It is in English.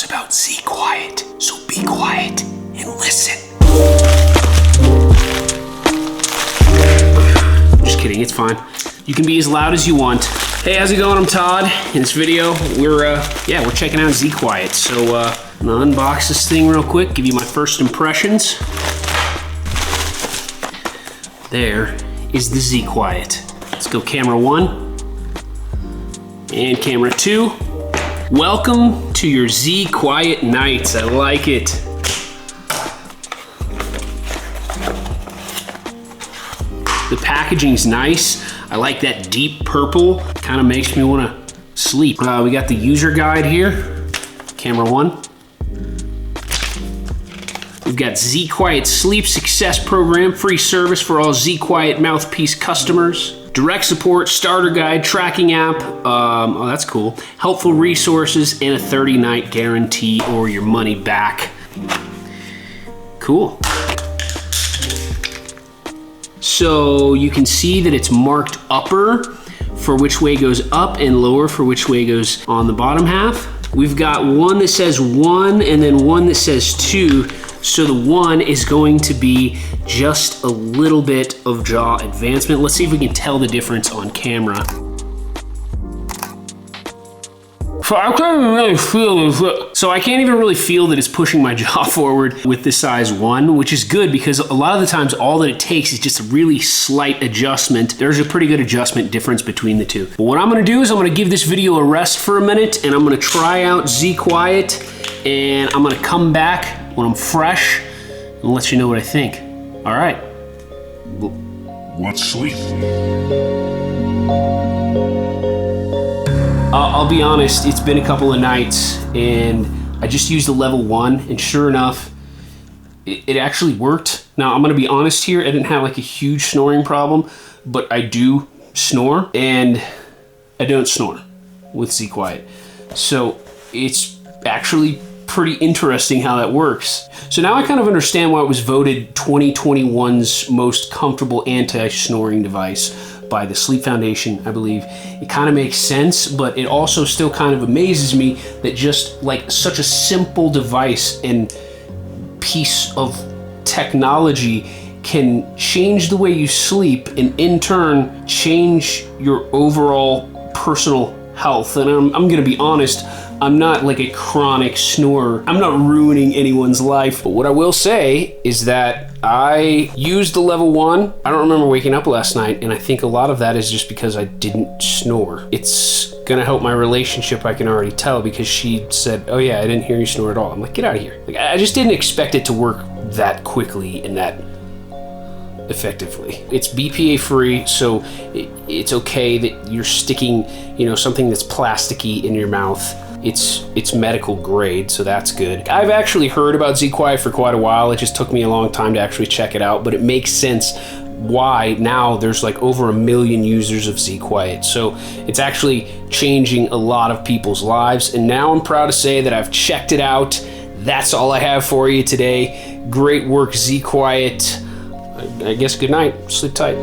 us about ZQuiet, so be quiet and listen. Just kidding, it's fine. You can be as loud as you want. Hey, how's it going? I'm Todd. In this video, we're checking out ZQuiet. So, I'm gonna unbox this thing real quick, give you my first impressions. There is the ZQuiet. Let's go camera 1 and camera 2. Welcome to your ZQuiet nights. I like it. The packaging's nice. I like that deep purple. Kind of makes me want to sleep. We got the user guide here. Camera 1. We've got ZQuiet Sleep Success Program, free service for all ZQuiet Mouthpiece customers. Direct support, starter guide, tracking app. Oh, that's cool. Helpful resources and a 30-night guarantee or your money back. Cool. So you can see that it's marked upper for which way goes up and lower for which way goes on the bottom half. We've got one that says 1 and then one that says 2. So the 1 is going to be just a little bit of jaw advancement. Let's see if we can tell the difference on camera. So I can't even really feel this. So I can't even really feel that it's pushing my jaw forward with the size 1, which is good because a lot of the times all that it takes is just a really slight adjustment. There's a pretty good adjustment difference between the two. But what I'm gonna do is I'm gonna give this video a rest for a minute and I'm gonna try out ZQuiet and I'm gonna come back when I'm fresh and let you know what I think. All right. Let's sleep. I'll be honest, it's been a couple of nights and I just used the level 1 and sure enough, it actually worked. Now I'm gonna be honest here, I didn't have like a huge snoring problem, but I do snore and I don't snore with ZQuiet. So it's actually pretty interesting how that works. So now I kind of understand why it was voted 2021's most comfortable anti-snoring device by the Sleep Foundation, I believe. It kind of makes sense, but it also still kind of amazes me that just like such a simple device and piece of technology can change the way you sleep and in turn change your overall personal health. And I'm gonna be honest, I'm not like a chronic snorer. I'm not ruining anyone's life. But what I will say is that I used the level 1. I don't remember waking up last night, and I think a lot of that is just because I didn't snore. It's gonna help my relationship, I can already tell, because she said, oh yeah, I didn't hear you snore at all. I'm like, get out of here. Like, I just didn't expect it to work that quickly and that effectively. It's Bpa-Free, so it's okay that you're sticking, you know, something that's plasticky in your mouth. It's medical grade, so that's good. I've actually heard about ZQuiet for quite a while. It just took me a long time to actually check it out, but it makes sense why now there's like over 1 million users of ZQuiet. So it's actually changing a lot of people's lives. And now I'm proud to say that I've checked it out. That's all I have for you today. Great work, ZQuiet. I guess good night. Sleep tight.